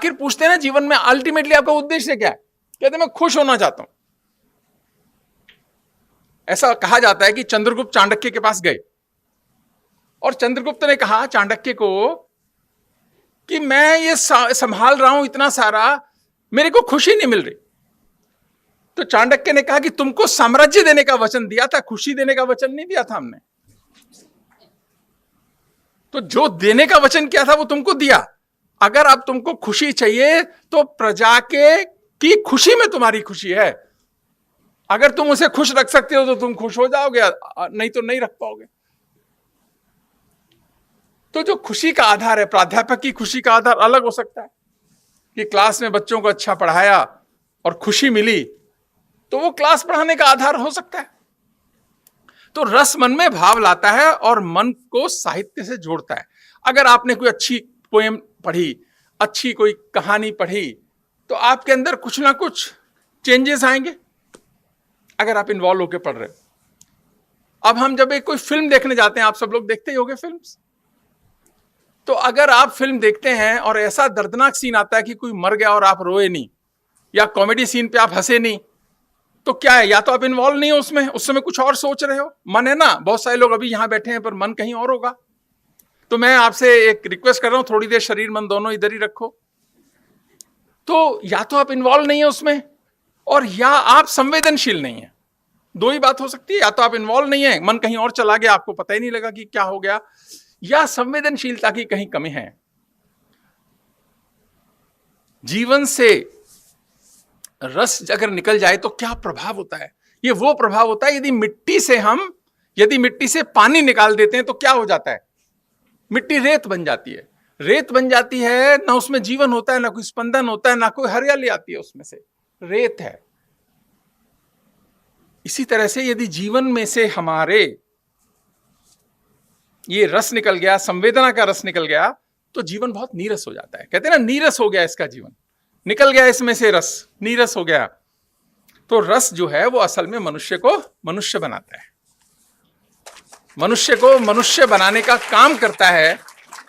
आखिर पूछते हैं ना जीवन में अल्टीमेटली आपका उद्देश्य क्या है, कहते हैं मैं खुश होना चाहता हूं। ऐसा कहा जाता है कि चंद्रगुप्त चाणक्य के पास गए और चंद्रगुप्त ने कहा चाणक्य को कि मैं ये संभाल रहा हूं इतना सारा, मेरे को खुशी नहीं मिल रही। तो चाणक्य ने कहा कि तुमको साम्राज्य देने का वचन दिया था, खुशी देने का वचन नहीं दिया था हमने। तो जो देने का वचन किया था वो तुमको दिया। अगर अब तुमको खुशी चाहिए तो प्रजा के की खुशी में तुम्हारी खुशी है। अगर तुम उसे खुश रख सकते हो तो तुम खुश हो जाओगे, नहीं तो नहीं रख पाओगे। तो जो खुशी का आधार है, प्राध्यापक की खुशी का आधार अलग हो सकता है कि क्लास में बच्चों को अच्छा पढ़ाया और खुशी मिली, तो वो क्लास पढ़ाने का आधार हो सकता है। तो रस मन में भाव लाता है और मन को साहित्य से जोड़ता है। अगर आपने कोई अच्छी पोएम पढ़ी, अच्छी कोई कहानी पढ़ी, तो आपके अंदर कुछ ना कुछ चेंजेस आएंगे अगर आप इन्वॉल्व होकर पढ़ रहे हो। अब हम जब एक कोई फिल्म देखने जाते हैं, आप सब लोग देखते ही होंगे फिल्म्स, तो अगर आप फिल्म देखते हैं और ऐसा दर्दनाक सीन आता है कि कोई मर गया और आप रोए नहीं, या कॉमेडी सीन पे आप हंसे नहीं, तो क्या है, या तो आप इन्वॉल्व नहीं हो उसमें, उस समय कुछ और सोच रहे हो। मन है ना, बहुत सारे लोग अभी यहां बैठे हैं पर मन कहीं और होगा। तो मैं आपसे एक रिक्वेस्ट कर रहा हूं, थोड़ी देर शरीर मन दोनों इधर ही रखो। तो या तो आप इन्वॉल्व नहीं है उसमें, और या आप संवेदनशील नहीं है। दो ही बात हो सकती है, या तो आप इन्वॉल्व नहीं है, मन कहीं और चला गया, आपको पता ही नहीं लगा कि क्या हो गया, या संवेदनशीलता की कहीं कमी है। जीवन से रस अगर निकल जाए तो क्या प्रभाव होता है? ये वो प्रभाव होता है, यदि मिट्टी से पानी निकाल देते हैं तो क्या हो जाता है? मिट्टी रेत बन जाती है। रेत बन जाती है, ना उसमें जीवन होता है, ना कोई स्पंदन होता है, ना कोई हरियाली आती है उसमें से, रेत है। इसी तरह से यदि जीवन में से हमारे ये रस निकल गया, संवेदना का रस निकल गया, तो जीवन बहुत नीरस हो जाता है। कहते हैं ना, नीरस हो गया इसका जीवन, निकल गया इसमें से रस, नीरस हो गया। तो रस जो है वो असल में मनुष्य को मनुष्य बनाता है, मनुष्य को मनुष्य बनाने का काम करता है।